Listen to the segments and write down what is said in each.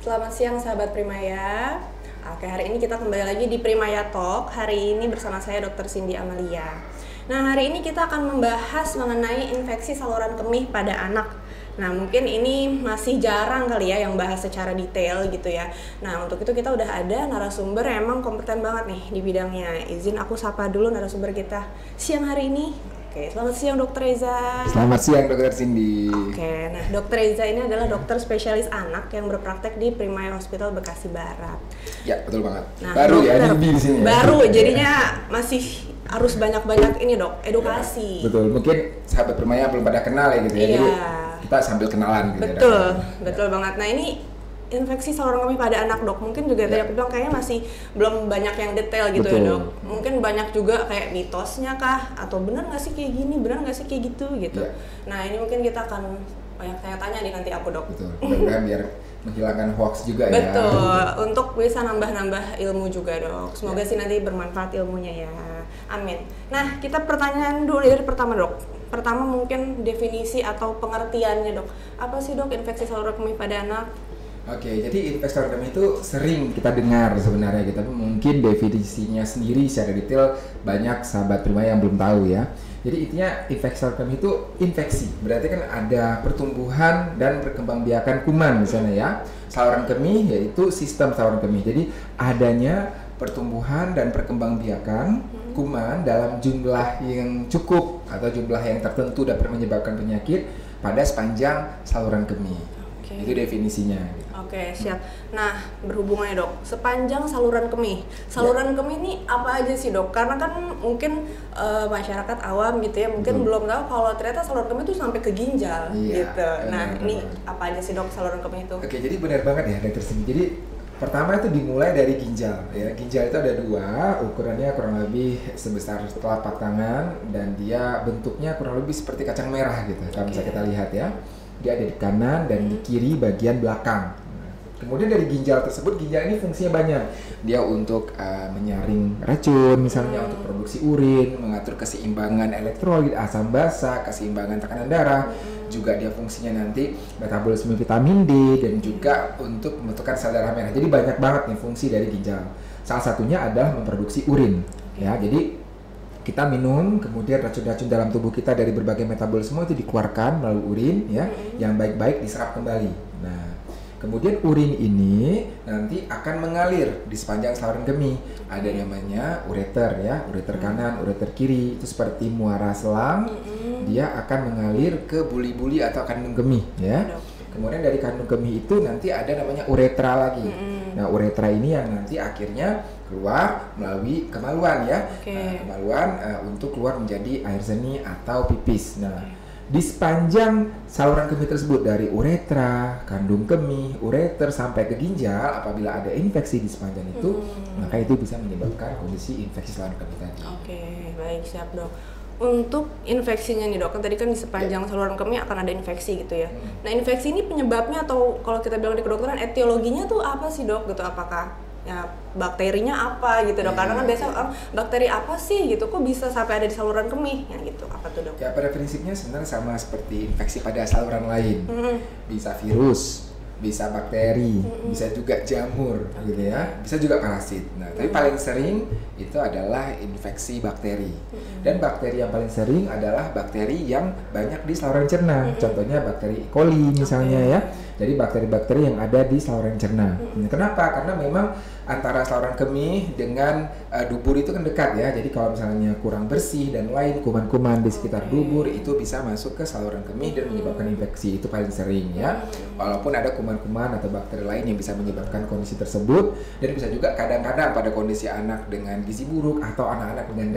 Selamat siang sahabat Primaya. Oke, hari ini kita kembali lagi di Primaya Talk. Hari ini bersama saya Dr. Cindy Amalia. Nah, hari ini kita akan membahas mengenai infeksi saluran kemih pada anak. Nah, mungkin ini masih jarang kali ya yang bahas secara detail gitu ya. Nah, untuk itu kita udah ada narasumber yang emang kompeten banget nih di bidangnya. Izin aku sapa dulu narasumber kita siang hari ini. Oke, selamat siang Dr. Reza. Selamat siang Dr. Cindy. Oke, nah Dr. Reza ini adalah dokter spesialis anak yang berpraktek di Primaya Hospital Bekasi Barat. Ya, betul banget. Nah, baru dokter, ya di sini. Baru, jadinya masih harus banyak-banyak ini dok, edukasi. Ya, betul, mungkin sahabat Primaya belum pada kenal ya gitu ya. Iya. Jadi kita sambil kenalan gitu. Betul, betul banget. Nah ini infeksi saluran kemih pada anak dok, mungkin juga tadi aku bilang kayaknya masih belum banyak yang detail gitu. Betul. Ya dok. Mungkin banyak juga kayak mitosnya kah, atau benar nggak sih kayak gini, benar nggak sih kayak gitu gitu. Ya. Nah ini mungkin kita akan banyak tanya-tanya nih nanti aku dok. Betul, mudah-mudahan biar menghilangkan hoax juga ya. Betul, untuk bisa nambah-nambah ilmu juga dok. Semoga sih nanti bermanfaat ilmunya ya, amin. Nah kita pertanyaan dulu dari pertama dok. Pertama mungkin definisi atau pengertiannya dok. Apa sih dok infeksi saluran kemih pada anak? Oke, jadi infeksi saluran kemih itu sering kita dengar sebenarnya gitu, tapi mungkin definisinya sendiri secara detail banyak sahabat Primaya yang belum tahu ya. Jadi intinya infeksi saluran kemih itu infeksi, berarti kan ada pertumbuhan dan perkembangbiakan kuman misalnya ya. Saluran kemih yaitu sistem saluran kemih, jadi adanya pertumbuhan dan perkembangbiakan kuman dalam jumlah yang cukup atau jumlah yang tertentu dapat menyebabkan penyakit pada sepanjang saluran kemih. Itu definisinya. Oke, siap. Nah, berhubungannya dok, sepanjang saluran kemih. Saluran kemih ini apa aja sih dok? Karena kan mungkin masyarakat awam gitu ya, mungkin belum tahu kalau ternyata saluran kemih itu sampai ke ginjal gitu. Nah, ini apa aja sih dok saluran kemih itu? Oke, jadi benar banget ya Dr. Cindy. Jadi pertama itu dimulai dari ginjal ya. Ginjal itu ada dua, ukurannya kurang lebih sebesar telapak tangan dan dia bentuknya kurang lebih seperti kacang merah gitu. Kalau bisa kita lihat ya. Dia ada di kanan dan di kiri bagian belakang. Kemudian dari ginjal tersebut, ginjal ini fungsinya banyak. Dia untuk menyaring racun, misalnya untuk produksi urin, mengatur keseimbangan elektrolit, asam basa, keseimbangan tekanan darah. Juga dia fungsinya nanti metabolisme vitamin D dan juga untuk membentukkan sel darah merah. Jadi banyak banget nih fungsi dari ginjal. Salah satunya adalah memproduksi urin. Ya, jadi kita minum, kemudian racun-racun dalam tubuh kita dari berbagai metabolisme itu dikeluarkan melalui urin ya, yang baik-baik diserap kembali. Nah, kemudian urin ini nanti akan mengalir di sepanjang saluran kemih. Ada namanya ureter ya, ureter kanan, ureter kiri, itu seperti muara selang. Dia akan mengalir ke buli-buli atau kandung kemih ya. Kemudian dari kandung kemih itu nanti ada namanya uretra lagi. Nah, uretra ini yang nanti akhirnya keluar melalui kemaluan ya. Kemaluan untuk keluar menjadi air seni atau pipis. Nah, di sepanjang saluran kemih tersebut dari uretra, kandung kemih, ureter sampai ke ginjal, apabila ada infeksi di sepanjang itu, maka itu bisa menyebabkan kondisi infeksi saluran kemih tadi. Oke, baik, siap dok. Untuk infeksinya nih dok, kan tadi kan di sepanjang saluran kemih akan ada infeksi gitu ya. Nah, infeksi ini penyebabnya atau kalau kita bilang di kedokteran etiologinya tuh apa sih dok gitu? Apakah ya bakterinya apa gitu dok? Karena kan biasa bakteri apa sih gitu, kok bisa sampai ada di saluran kemih ya gitu, apa tuh dok? Ya, pada prinsipnya sebenarnya sama seperti infeksi pada saluran lain. Bisa virus, bisa bakteri, bisa juga jamur gitu ya, bisa juga parasit. Nah, tapi paling sering itu adalah infeksi bakteri. Dan bakteri yang paling sering adalah bakteri yang banyak di saluran cerna. Contohnya bakteri E. coli misalnya ya. Jadi bakteri-bakteri yang ada di saluran cerna. Kenapa? Karena memang antara saluran kemih dengan dubur itu kan dekat ya. Jadi kalau misalnya kurang bersih dan lain kuman-kuman di sekitar dubur itu bisa masuk ke saluran kemih dan menyebabkan infeksi. Itu paling sering ya. Walaupun ada kuman-kuman atau bakteri lain yang bisa menyebabkan kondisi tersebut, dan bisa juga kadang-kadang pada kondisi anak dengan gizi buruk atau anak-anak dengan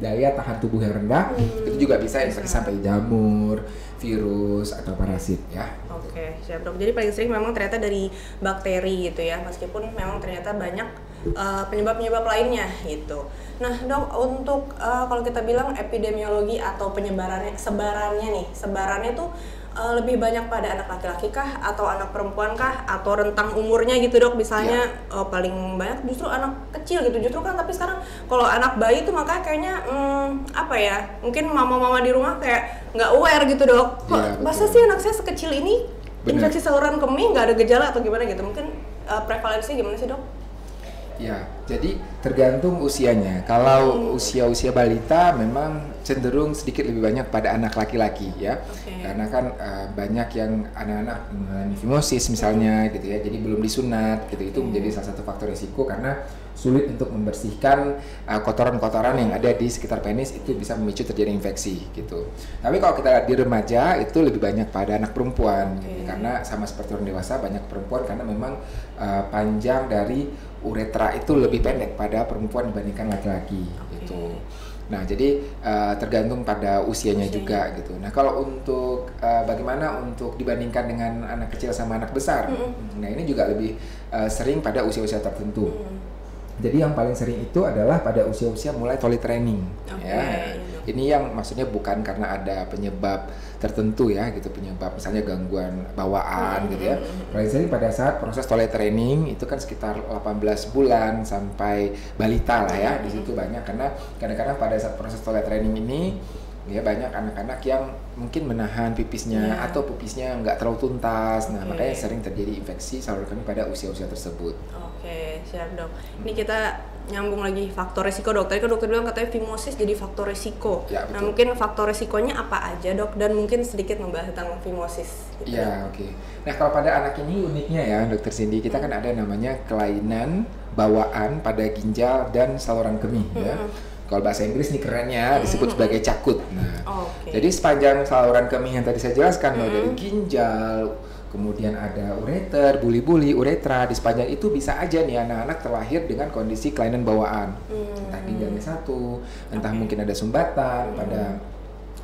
daya tahan tubuh yang rendah, itu juga bisa infeksi sampai jamur, virus atau parasit ya. Oke, siap dok. Jadi paling sering memang ternyata dari bakteri gitu ya, meskipun memang ternyata banyak penyebab-penyebab lainnya gitu. Nah dok, untuk kalau kita bilang epidemiologi atau sebarannya tuh lebih banyak pada anak laki-laki kah atau anak perempuan kah atau rentang umurnya gitu dok, misalnya paling banyak justru anak kecil gitu, justru kan tapi sekarang kalau anak bayi tuh makanya kayaknya apa ya, mungkin mama-mama di rumah kayak nggak aware gitu dok, kok masa sih anak saya sekecil ini Bener. infeksi saluran kemih nggak ada gejala atau gimana gitu? Mungkin prevalensi gimana sih, Dok? Ya, jadi tergantung usianya. Kalau usia-usia balita memang cenderung sedikit lebih banyak pada anak laki-laki ya. Karena kan banyak yang anak-anak mengalami fimosis misalnya gitu ya. Jadi belum disunat gitu. Itu menjadi salah satu faktor risiko karena sulit untuk membersihkan kotoran-kotoran yang ada di sekitar penis, itu bisa memicu terjadi infeksi gitu. Tapi kalau kita lihat di remaja itu lebih banyak pada anak perempuan gitu. Karena sama seperti orang dewasa, banyak perempuan karena memang panjang dari uretra itu lebih pendek pada perempuan dibandingkan laki-laki gitu. Nah, jadi tergantung pada usianya juga gitu. Nah, kalau untuk bagaimana untuk dibandingkan dengan anak kecil sama anak besar, nah ini juga lebih sering pada usia-usia tertentu. Jadi yang paling sering itu adalah pada usia-usia mulai toilet training. Ya. Ini yang maksudnya bukan karena ada penyebab tertentu ya gitu, penyebab misalnya gangguan bawaan gitu ya. Paling sering pada saat proses toilet training itu kan sekitar 18 bulan sampai balita lah ya. Di situ banyak karena kadang-kadang pada saat proses toilet training ini ya banyak anak-anak yang mungkin menahan pipisnya atau pupisnya nggak terlalu tuntas. Nah, makanya sering terjadi infeksi saluran kemih pada usia-usia tersebut. Oke, siap, Dok. Ini kita nyambung lagi faktor resiko, Dok. Tadi kan dokter bilang katanya fimosis jadi faktor resiko. Ya, nah, mungkin faktor resikonya apa aja, Dok? Dan mungkin sedikit membahas tentang fimosis. Gitu. Iya, oke. Nah, kalau pada anak ini uniknya ya, Dokter Cindy, kita kan ada namanya kelainan bawaan pada ginjal dan saluran kemih ya. Kalau bahasa Inggris nih kerennya disebut sebagai cakut. Nah, jadi sepanjang saluran kemih yang tadi saya jelaskan, dari ginjal, kemudian ada ureter, buli-buli, uretra, di sepanjang itu bisa aja nih anak-anak terlahir dengan kondisi kelainan bawaan. Entah ginjalnya satu, entah mungkin ada sumbatan pada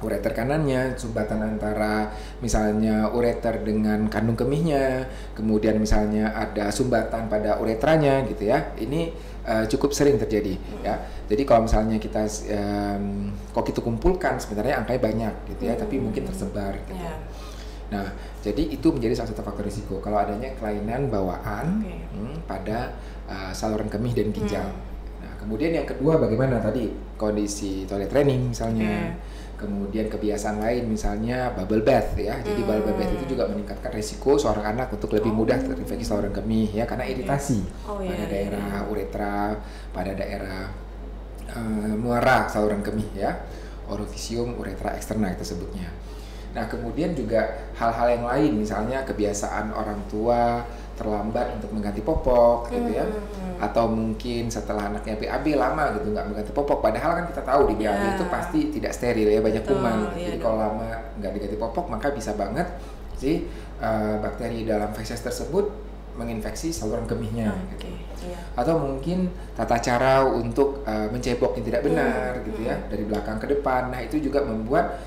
ureter kanannya, sumbatan antara misalnya ureter dengan kandung kemihnya, kemudian misalnya ada sumbatan pada uretranya gitu ya. Ini cukup sering terjadi ya. Jadi kalau misalnya kita kok kita kumpulkan sebenarnya angkanya banyak gitu ya, tapi mungkin tersebar gitu. Nah, jadi itu menjadi salah satu faktor risiko kalau adanya kelainan bawaan pada saluran kemih dan ginjal. Nah, kemudian yang kedua bagaimana tadi kondisi toilet training misalnya. Kemudian kebiasaan lain misalnya bubble bath ya. Jadi bubble bath itu juga meningkatkan risiko seorang anak untuk lebih mudah terinfeksi saluran kemih ya, karena iritasi pada daerah uretra, pada daerah muara saluran kemih ya. Orifisium uretra eksterna itu sebutnya. Nah, kemudian juga hal-hal yang lain misalnya kebiasaan orang tua terlambat untuk mengganti popok gitu ya, atau mungkin setelah anaknya BAB lama gitu nggak mengganti popok, padahal kan kita tahu di BAB itu pasti tidak steril ya, banyak kuman. Jadi kalau lama nggak diganti popok maka bisa banget si bakteri dalam feses tersebut menginfeksi saluran kemihnya gitu. Atau mungkin tata cara untuk mencebok yang tidak benar gitu ya, dari belakang ke depan. Nah, itu juga membuat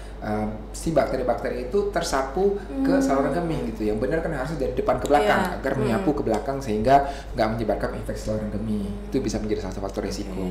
si bakteri-bakteri itu tersapu ke saluran kemih gitu. Yang benar kan harusnya dari depan ke belakang agar menyapu ke belakang sehingga nggak menyebabkan infeksi saluran kemih. Itu bisa menjadi salah satu faktor risiko.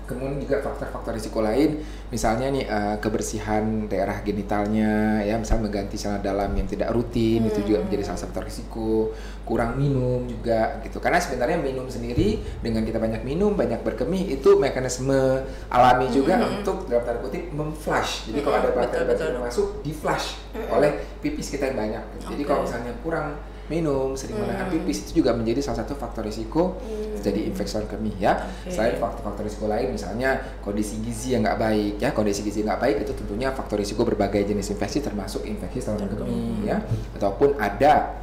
Kemudian juga faktor-faktor risiko lain, misalnya nih kebersihan daerah genitalnya, ya misalnya mengganti celana dalam yang tidak rutin, itu juga menjadi salah satu faktor risiko. Kurang minum juga gitu, karena sebenarnya minum sendiri dengan kita banyak minum, banyak berkemih itu mekanisme alami juga untuk dalam tanda kutip memflush. Jadi kalau ada bakteri-bakteri yang masuk, di-flush oleh pipis kita yang banyak. Jadi kalau misalnya kurang minum, sering menahan pipis, itu juga menjadi salah satu faktor risiko terjadi infeksi saluran kemih ya. Selain faktor-faktor risiko lain, misalnya kondisi gizi yang nggak baik ya. Kondisi gizi yang nggak baik itu tentunya faktor risiko berbagai jenis infeksi termasuk infeksi saluran kemih ya, ataupun ada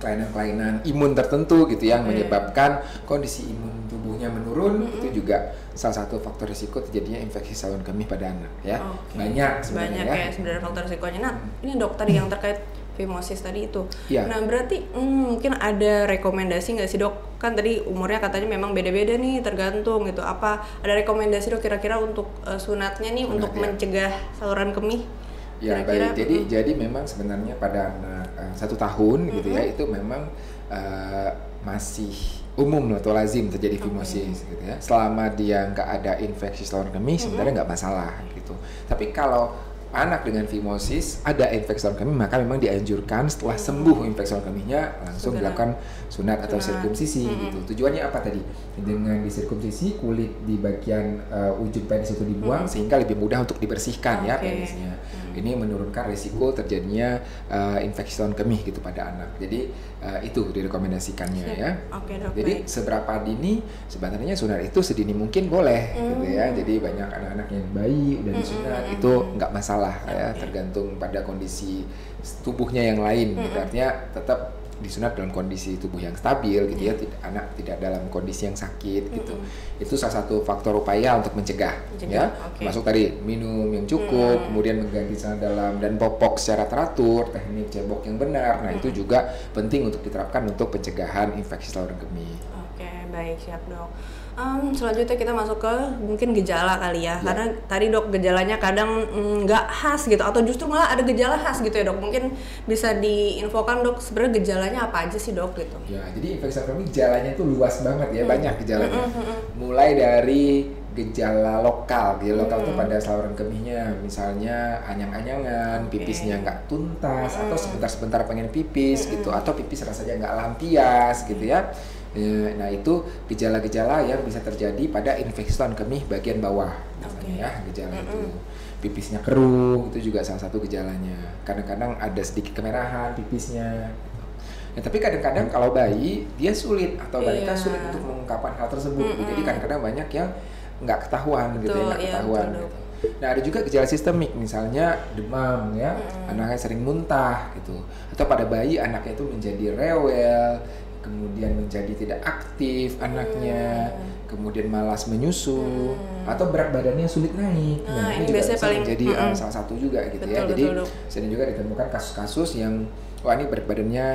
kelainan-kelainan imun tertentu gitu yang menyebabkan kondisi imun tubuhnya menurun, itu juga salah satu faktor risiko terjadinya infeksi saluran kemih pada anak ya. Banyak sebenarnya ya sebenarnya faktor risikonya. Nah, ini dokter yang terkait fimosis tadi itu. Nah, berarti mungkin ada rekomendasi nggak sih, Dok? Kan tadi umurnya katanya memang beda-beda nih, tergantung gitu. Apa ada rekomendasi, Dok, kira-kira untuk sunatnya nih untuk mencegah saluran kemih? Ya, baik. Jadi memang sebenarnya pada anak 1 tahun gitu ya, itu memang masih umum atau lazim terjadi fimosis gitu ya. Selama dia nggak ada infeksi saluran kemih, sebenarnya nggak masalah gitu. Tapi kalau anak dengan fimosis ada infeksi saluran kemih, maka memang dianjurkan setelah sembuh infeksi saluran kemihnya langsung dilakukan sunat atau sirkumsisi gitu. Tujuannya apa tadi? Dengan disirkumsisi kulit di bagian ujung penis itu dibuang sehingga lebih mudah untuk dibersihkan ya penisnya. Ini menurunkan risiko terjadinya infeksi saluran kemih gitu pada anak. Jadi itu direkomendasikannya ya. Jadi seberapa dini sebenarnya sunat itu sedini mungkin boleh gitu ya. Jadi banyak anak-anak yang bayi udah disunat itu nggak masalah ya, tergantung pada kondisi tubuhnya yang lain. Gitu. Artinya tetap disunat dalam kondisi tubuh yang stabil gitu ya, anak tidak dalam kondisi yang sakit gitu. Itu salah satu faktor upaya untuk mencegah ya. Masuk tadi minum yang cukup, kemudian mengganti celana dalam dan popok secara teratur, teknik cebok yang benar. Nah, itu juga penting untuk diterapkan untuk pencegahan infeksi saluran kemih. Oke, baik, siap dok. Selanjutnya kita masuk ke mungkin gejala kali ya, karena tadi dok gejalanya kadang nggak khas gitu, atau justru malah ada gejala khas gitu ya dok. Mungkin bisa diinfokan dok sebenarnya gejalanya apa aja sih dok gitu? Ya, jadi infeksi saluran kemih gejalanya itu luas banget ya, banyak gejalanya. Mulai dari gejala lokal itu pada saluran kemihnya, misalnya anyang-anyangan, pipisnya nggak tuntas, atau sebentar-sebentar pengen pipis gitu, atau pipis rasanya nggak lampias gitu ya. Nah, itu gejala-gejala yang bisa terjadi pada infeksi saluran kemih bagian bawah misalnya ya, gejala itu. Pipisnya keruh, itu juga salah satu gejalanya. Kadang-kadang ada sedikit kemerahan pipisnya. Nah, tapi kadang-kadang kalau bayi dia sulit atau balita sulit untuk mengungkapkan hal tersebut. Jadi kadang-kadang banyak yang nggak ketahuan gitu ya, nggak ketahuan gitu. Nah, ada juga gejala sistemik, misalnya demam ya, anaknya sering muntah gitu. Atau pada bayi anaknya itu menjadi rewel, kemudian menjadi tidak aktif anaknya, kemudian malas menyusu, atau berat badannya sulit naik. Nah, ini juga bisa menjadi salah satu juga gitu ya. Jadi sering juga ditemukan kasus-kasus yang wah ini berat badannya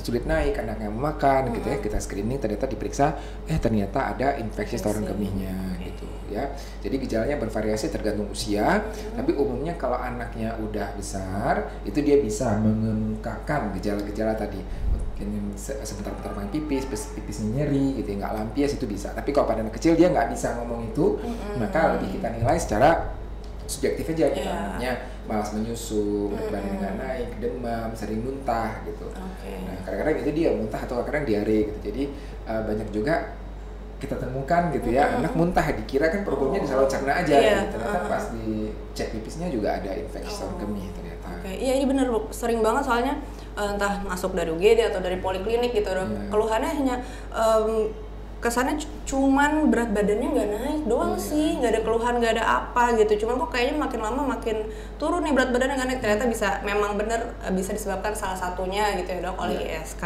sulit naik, anaknya memakan gitu ya. Kita screening ternyata diperiksa, ternyata ada infeksi saluran kemihnya gitu ya. Jadi gejalanya bervariasi tergantung usia, tapi umumnya kalau anaknya udah besar itu dia bisa mengemukakan gejala-gejala tadi. Sebentar-bentar pengen pipisnya nyeri gitu ya, nggak lampias, itu bisa. Tapi kalau pada anak kecil dia nggak bisa ngomong itu, maka lebih kita nilai secara subjektif aja gitu. Anaknya malas menyusu, berat badannya nggak naik, demam, sering muntah gitu. Nah, kadang-kadang itu dia muntah atau kadang diare gitu. Jadi banyak juga kita temukan gitu ya, anak muntah dikira kan problemnya di saluran cerna aja gitu. Ternyata pas dicek pipisnya juga ada infeksi saluran kemih ternyata. Iya, ini bener sering banget soalnya entah masuk dari UGD atau dari poliklinik gitu dok. Keluhannya hanya kesannya cuman berat badannya nggak naik doang sih, nggak ada keluhan, nggak ada apa gitu. Cuman kok kayaknya makin lama makin turun nih berat badannya nggak naik. Ternyata bisa, memang bener bisa disebabkan salah satunya gitu ya dok oleh ISK.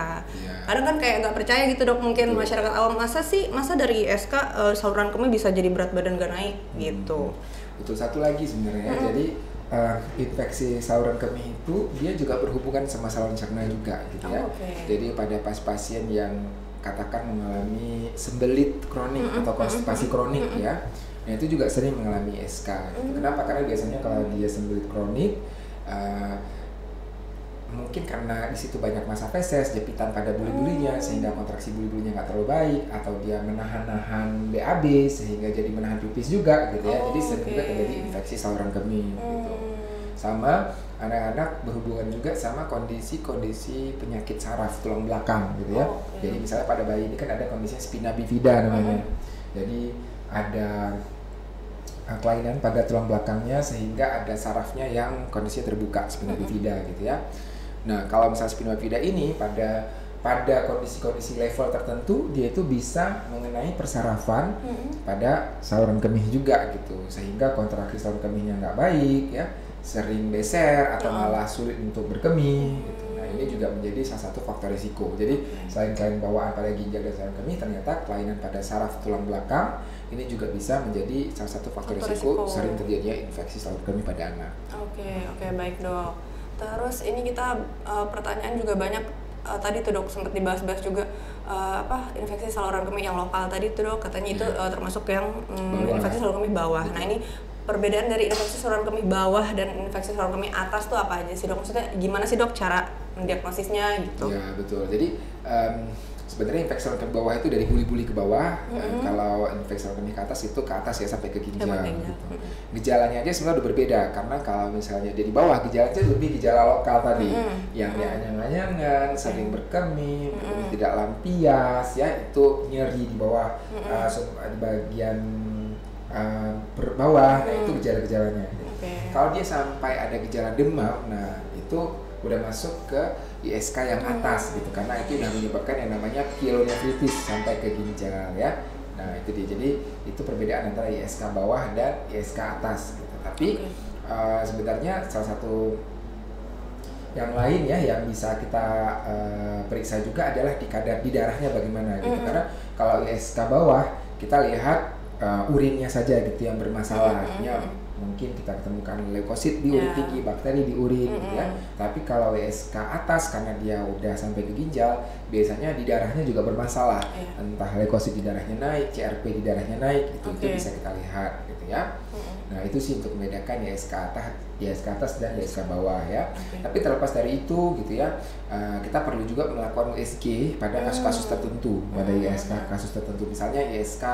Kadang kan kayak nggak percaya gitu dok, mungkin masyarakat awam, masa dari ISK saluran kemih bisa jadi berat badan nggak naik gitu. Betul, satu lagi sebenarnya jadi infeksi saluran kemih itu dia juga berhubungan sama saluran cerna juga gitu ya. Jadi pada pasien yang katakan mengalami sembelit kronik atau konstipasi kronik ya, nah itu juga sering mengalami ISK. Kenapa? Karena biasanya kalau dia sembelit kronik, mungkin karena di situ banyak massa feses, jepitan pada buli-bulinya sehingga kontraksi buli-bulinya nggak terlalu baik, atau dia menahan-nahan BAB sehingga jadi menahan pipis juga gitu ya. Jadi sering juga terjadi infeksi saluran kemih gitu. Sama anak-anak berhubungan juga sama kondisi-kondisi penyakit saraf tulang belakang gitu ya. Jadi misalnya pada bayi ini kan ada kondisinya spina bifida namanya. Jadi ada kelainan pada tulang belakangnya sehingga ada sarafnya yang kondisinya terbuka, spina bifida gitu ya. Nah, kalau misalnya spina bifida ini pada kondisi-kondisi level tertentu dia itu bisa mengenai persarafan pada saluran kemih juga gitu, sehingga kontraksi saluran kemihnya nggak baik ya, sering beser atau malah sulit untuk berkemih gitu. Nah, ini juga menjadi salah satu faktor risiko. Jadi selain kelainan bawaan pada ginjal dan saluran kemih, ternyata kelainan pada saraf tulang belakang ini juga bisa menjadi salah satu faktor risiko sering terjadinya infeksi saluran kemih pada anak. Oke, baik dok. Terus ini kita pertanyaan juga banyak tadi tuh dok, sempat dibahas-bahas juga infeksi saluran kemih yang lokal tadi tuh dok, katanya itu termasuk yang infeksi saluran kemih bawah. Nah, ini perbedaan dari infeksi saluran kemih bawah dan infeksi saluran kemih atas tuh apa aja sih dok? Maksudnya gimana sih dok cara mendiagnosisnya gitu? Ya betul. Jadi sebenarnya infeksi saluran kemih bawah itu dari buli-buli ke bawah. Kalau infeksi saluran kemih ke atas itu ke atas ya sampai ke ginjal. Gitu. Gejalanya aja sebenarnya udah berbeda karena kalau misalnya dia di bawah gejalanya itu lebih gejala lokal tadi, yang dia anyang-anyangan, sering berkemih, tidak lampias, ya itu nyeri di bawah, di bagian bawah, nah itu gejala-gejalanya. Kalau dia sampai ada gejala demam, nah itu udah masuk ke ISK yang atas gitu, karena itu udah menyebabkan yang namanya pyelonefritis sampai ke ginjal ya. Nah itu dia, jadi itu perbedaan antara ISK bawah dan ISK atas gitu. Tapi sebenarnya salah satu yang lain ya yang bisa kita periksa juga adalah di kadar di darahnya bagaimana gitu. Karena kalau ISK bawah kita lihat urinnya saja gitu yang bermasalah, artinya mungkin kita ketemukan leukosit di urin tinggi, bakteri di urin gitu ya. Tapi kalau ISK atas karena dia udah sampai ke ginjal, biasanya di darahnya juga bermasalah. Entah leukosit di darahnya naik, CRP di darahnya naik, itu bisa kita lihat gitu ya. Nah, itu sih untuk membedakan ISK atas dan ISK bawah ya. Tapi terlepas dari itu gitu ya, kita perlu juga melakukan USG pada kasus-kasus tertentu, pada ISK kasus tertentu. Misalnya ISK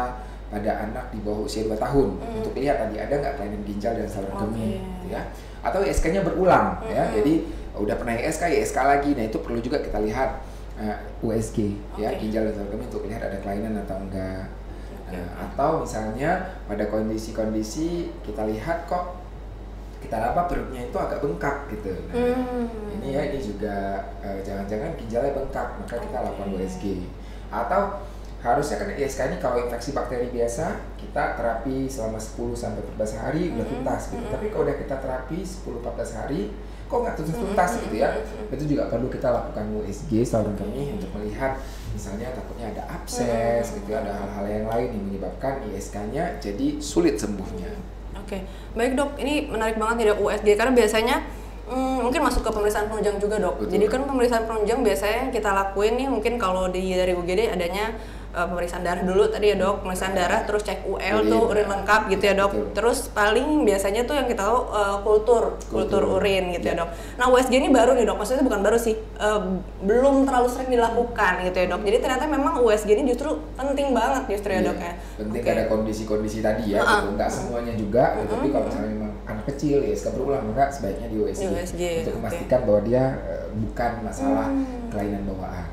pada anak di bawah usia 2 tahun untuk lihat tadi ada nggak kelainan ginjal dan saluran kemih gitu ya. Atau ISK-nya berulang ya. Jadi udah pernah ISK lagi. Nah, itu perlu juga kita lihat USG ya, ginjal dan saluran kemih untuk lihat ada kelainan atau enggak. Atau misalnya pada kondisi-kondisi kita lihat kok kita laba perutnya itu agak bengkak gitu. Nah, ini juga jangan-jangan ginjalnya bengkak, maka kita lakukan USG. Atau harusnya kan ISK ini kalau infeksi bakteri biasa kita terapi selama 10 sampai 14 hari udah tuntas gitu. Tapi kalau udah kita terapi 10-14 hari kok nggak tuntas gitu ya, itu juga perlu kita lakukan USG saluran kemih untuk melihat misalnya takutnya ada abses gitu, ada hal-hal yang lain yang menyebabkan ISK-nya jadi sulit sembuhnya. Baik dok, ini menarik banget tidak USG karena biasanya mungkin masuk ke pemeriksaan penunjang juga dok. Jadi kan pemeriksaan penunjang biasanya yang kita lakuin nih mungkin kalau dari UGD adanya pemeriksaan darah dulu tadi ya dok, pemeriksaan darah terus cek UL tuh urin lengkap gitu ya dok. Terus paling biasanya tuh yang kita tahu kultur urin gitu ya dok. Nah USG ini baru nih dok, maksudnya bukan baru sih, belum terlalu sering dilakukan gitu ya dok. Jadi ternyata memang USG ini justru penting banget justru ya dok ya. Penting ada kondisi-kondisi tadi ya, gitu. Nggak semuanya juga, tapi kalau misalnya memang anak kecil ya ISK berulang maka sebaiknya di USG untuk memastikan bahwa dia bukan masalah kelainan bawaan.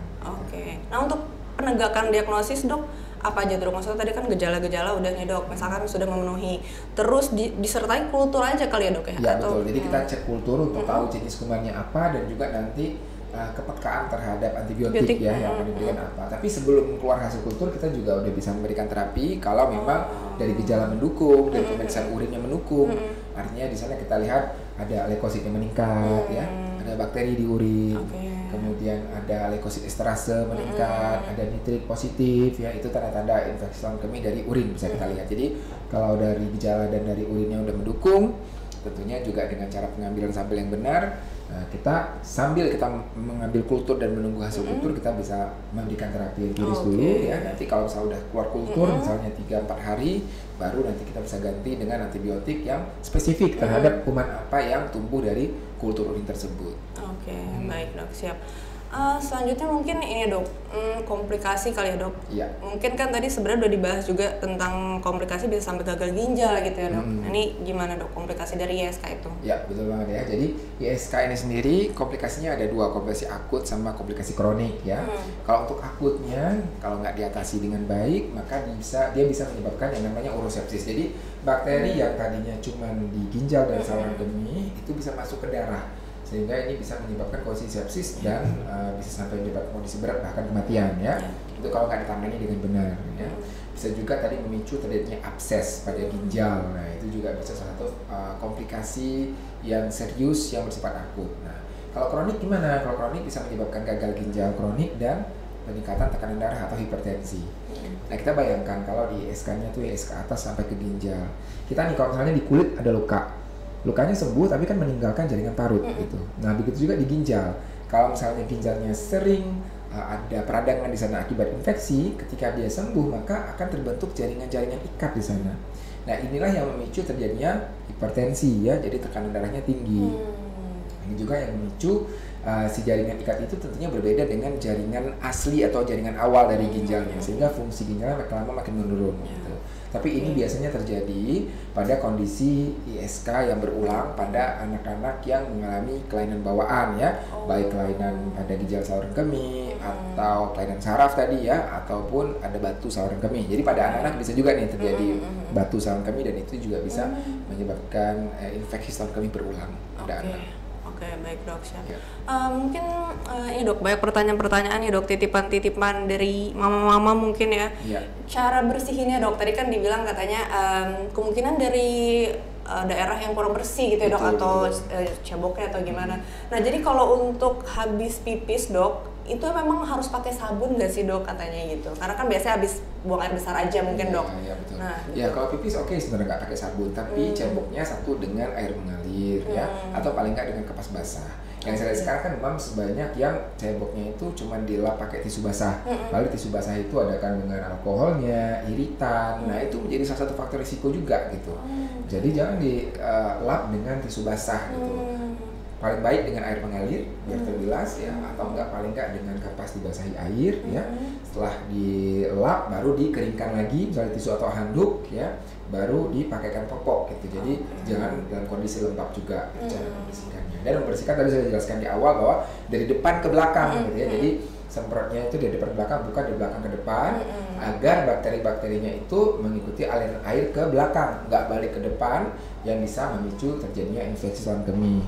Nah untuk penegakan diagnosis dok apa aja dok? Maksudnya tadi kan gejala-gejala udah nih dok, misalkan sudah memenuhi, terus disertai kultur aja kali ya dok ya? Iya betul, jadi kita cek kultur untuk tahu jenis kumannya apa dan juga nanti kepekaan terhadap antibiotik ya yang akan diberikan apa. Tapi sebelum keluar hasil kultur kita juga udah bisa memberikan terapi kalau memang dari gejala mendukung, dari pemeriksaan urinnya mendukung. Artinya di sana kita lihat ada leukositnya meningkat ya, ada bakteri di urin. Kemudian ada leukosit esterase meningkat, ada nitrit positif ya, itu tanda-tanda infeksi saluran kemih dari urin bisa kita lihat. Jadi kalau dari gejala dan dari urinnya udah mendukung, tentunya juga dengan cara pengambilan sampel yang benar, kita sambil kita mengambil kultur dan menunggu hasil kultur kita bisa memberikan terapi empiris dulu ya. Nanti kalau misalnya udah keluar kultur misalnya 3-4 hari baru nanti kita bisa ganti dengan antibiotik yang spesifik terhadap kuman apa yang tumbuh dari kultur urin tersebut. Baik dok, siap. Selanjutnya mungkin ini dok, komplikasi kali ya dok. Mungkin kan tadi sebenarnya udah dibahas juga tentang komplikasi bisa sampai gagal ginjal gitu ya dok. Ini gimana dok komplikasi dari ISK itu? Ya betul banget ya. Jadi ISK ini sendiri komplikasinya ada 2, komplikasi akut sama komplikasi kronik ya. Kalau untuk akutnya kalau nggak diatasi dengan baik maka dia bisa menyebabkan yang namanya urosepsis. Jadi bakteri yang tadinya cuma di ginjal dan saluran kemih itu bisa masuk ke darah, sehingga ini bisa menyebabkan kondisi sepsis dan bisa sampai menyebabkan kondisi berat bahkan kematian ya. Itu kalau nggak ditangani dengan benar ya. Bisa juga tadi memicu terjadinya abses pada ginjal. Nah itu juga bisa salah satu komplikasi yang serius yang bersifat akut. Nah kalau kronik gimana? Kalau kronik bisa menyebabkan gagal ginjal kronik dan peningkatan tekanan darah atau hipertensi. Nah kita bayangkan kalau di ISK-nya tuh ISK atas sampai ke ginjal. Kita nih kalau misalnya di kulit ada lukanya sembuh tapi kan meninggalkan jaringan parut gitu. Nah begitu juga di ginjal. Kalau misalnya ginjalnya sering ada peradangan di sana akibat infeksi, ketika dia sembuh maka akan terbentuk jaringan-jaringan ikat di sana. Nah inilah yang memicu terjadinya hipertensi ya, jadi tekanan darahnya tinggi. Ini juga yang memicu si jaringan ikat itu tentunya berbeda dengan jaringan asli atau jaringan awal dari ginjalnya, sehingga fungsi ginjalnya makin lama makin menurun gitu. Tapi ini biasanya terjadi pada kondisi ISK yang berulang pada anak-anak yang mengalami kelainan bawaan ya, baik kelainan pada ginjal saluran kemih atau kelainan saraf tadi ya, ataupun ada batu saluran kemih. Jadi pada anak-anak bisa juga nih terjadi batu saluran kemih, dan itu juga bisa menyebabkan infeksi saluran kemih berulang pada anak. Oke, baik dok, siap. Ya. Mungkin ini dok, banyak pertanyaan-pertanyaan ya dok, titipan-titipan dari mama-mama mungkin ya. Cara bersihinnya dok, tadi kan dibilang katanya kemungkinan dari daerah yang kurang bersih gitu ya dok, atau ceboknya atau gimana. Nah jadi kalau untuk habis pipis dok, itu memang harus pakai sabun nggak sih dok katanya gitu? Karena kan biasanya habis buang air besar aja mungkin dok. Iya betul. Nah, ya kalau pipis oke sebenarnya nggak pakai sabun, tapi ceboknya satu dengan air mengalir ya, atau paling nggak dengan kapas basah. Yang saya lihat sekarang kan memang sebanyak yang ceboknya itu cuma dilap pakai tisu basah. Lalu tisu basah itu ada kandungan alkoholnya, iritan. Nah itu menjadi salah satu faktor risiko juga gitu. Jadi jangan dilap dengan tisu basah gitu. Paling baik dengan air mengalir biar terbilas ya, atau enggak paling enggak dengan kapas dibasahi air ya. Setelah dilap baru dikeringkan lagi misalnya tisu atau handuk ya, baru dipakaikan popok gitu. Jadi jangan dalam kondisi lembab juga cara membersihkannya. Dan membersihkan tadi saya jelaskan di awal bahwa dari depan ke belakang gitu ya. Jadi semprotnya itu dari depan ke belakang, bukan dari belakang ke depan, agar bakteri-bakterinya itu mengikuti aliran air ke belakang, nggak balik ke depan, yang bisa memicu terjadinya infeksi saluran kemih.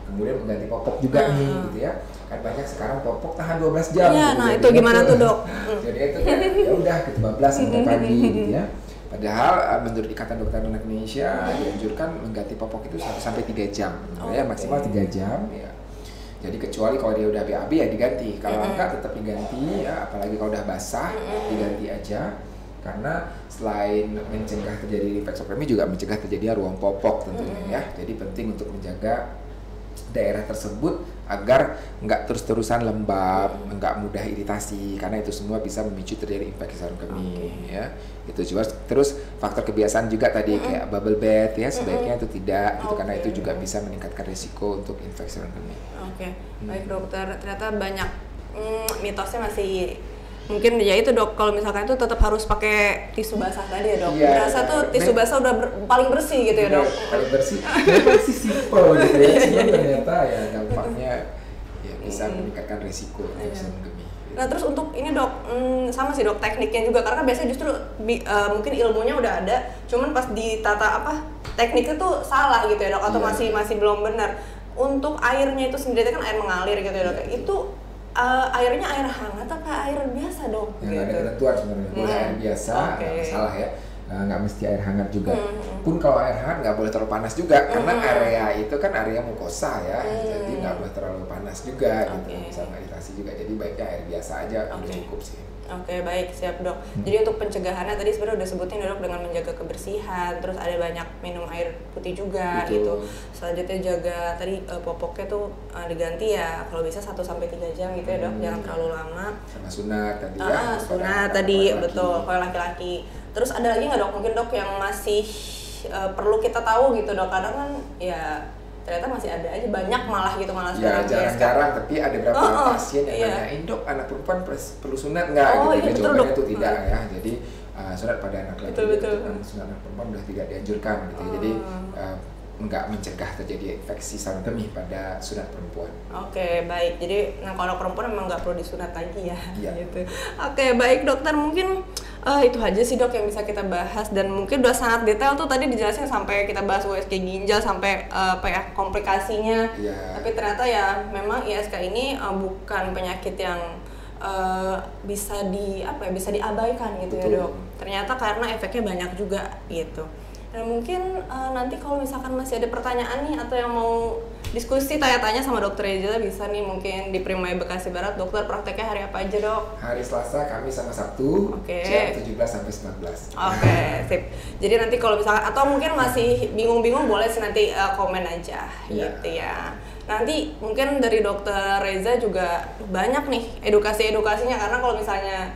Kemudian mengganti popok juga nih gitu ya, kan banyak sekarang popok tahan 12 jam ya, gitu. nah itu gimana tuh dok? Jadi itu kan ya udah gitu 12 sampai pagi gitu ya. Padahal menurut Ikatan Dokter Anak Indonesia dianjurkan mengganti popok itu 1 sampai 3 jam ya, maksimal 3 jam ya. Jadi kecuali kalau dia udah BAB ya diganti, kalau enggak tetap diganti ya, apalagi kalau udah basah diganti aja. Karena selain mencegah terjadi infeksi kemih juga mencegah terjadinya ruang popok tentunya ya. Jadi penting untuk menjaga daerah tersebut agar nggak terus-terusan lembab, nggak mudah iritasi, karena itu semua bisa memicu terjadi infeksi saluran kemih ya. Itu juga terus faktor kebiasaan juga tadi kayak bubble bath ya, sebaiknya itu tidak gitu, karena itu juga bisa meningkatkan risiko untuk infeksi saluran kemih. Baik dokter, ternyata banyak mitosnya masih. Mungkin ya itu dok, kalau misalkan itu tetap harus pakai tisu basah tadi ya dok. Berasa tuh tisu basah udah paling bersih gitu ya dok. Paling bersih, masih simpel gitu ya. Cuma ternyata ya dampaknya ya bisa meningkatkan risiko infeksi kemih. Nah terus untuk ini dok, sama sih dok tekniknya juga, karena kan biasanya justru mungkin ilmunya udah ada, cuman pas ditata tekniknya tuh salah gitu ya dok, atau masih belum benar. Untuk airnya itu sendiri kan air mengalir gitu ya dok. Itu airnya air hangat apa air biasa dok? Yang ada ketentuan sebenarnya, boleh air biasa, nggak masalah ya, nggak mesti air hangat juga. Pun kalau air hangat nggak boleh terlalu panas juga, karena area itu kan area mukosa ya, jadi nggak boleh terlalu panas juga gitu, bisa mengiritasi juga. Jadi baiknya air biasa aja udah cukup sih. Baik, siap dok. Jadi untuk pencegahannya tadi sebenarnya udah sebutin dok, dengan menjaga kebersihan, terus ada banyak minum air putih juga gitu. Selanjutnya jaga tadi popoknya tuh diganti ya, kalau bisa 1 sampai 3 jam gitu ya dok, jangan terlalu lama. Sama sunat tadi ya. Sunat tadi betul, kalau laki-laki. Terus ada lagi nggak dok, mungkin dok yang masih perlu kita tahu gitu dok, kadang kan ya ternyata masih ada aja, banyak malah sekarang. Ya jarang-jarang, tapi ada beberapa pasien yang nanyain, dok anak perempuan perlu sunat nggak gitu. Jawabannya itu tidak ya. Jadi sunat pada anak laki-laki itu kan sunat anak perempuan sudah tidak dianjurkan gitu. Jadi nggak mencegah terjadi infeksi saluran kemih pada sunat perempuan. Baik. Jadi kalau perempuan memang nggak perlu disunat lagi ya. Gitu. Baik dokter, mungkin itu aja sih dok yang bisa kita bahas, dan mungkin udah sangat detail tuh tadi dijelasin sampai kita bahas USG ginjal sampai komplikasinya. Tapi ternyata ya memang ISK ini bukan penyakit yang bisa diabaikan gitu. Betul. Ya dok. Ternyata karena efeknya banyak juga gitu. Dan mungkin nanti kalau misalkan masih ada pertanyaan nih atau yang mau diskusi tanya-tanya sama dokter Reza, bisa nih mungkin di Primaya Bekasi Barat. Dokter prakteknya hari apa aja dok? Hari Selasa, Kamis sama Sabtu, jam 17 sampai 19. Sip. Jadi nanti kalau misalkan atau mungkin masih bingung-bingung, boleh sih nanti komen aja gitu ya. Nanti mungkin dari dokter Reza juga banyak nih edukasinya, karena kalau misalnya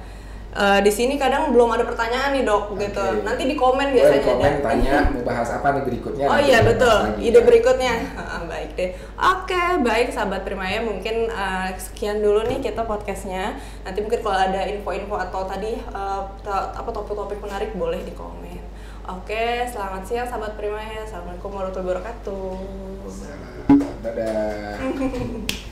Di sini kadang belum ada pertanyaan nih dok, gitu. Nanti di komen biasanya di komen ada. tanya mau bahas apa nih berikutnya. Oh iya betul, ide berikutnya. Baik deh. Oke, baik sahabat Primaya, mungkin sekian dulu nih kita podcastnya. Nanti mungkin kalau ada info-info atau tadi topik-topik menarik boleh di komen. Oke, selamat siang sahabat Primaya. Assalamualaikum warahmatullahi wabarakatuh. Dadah.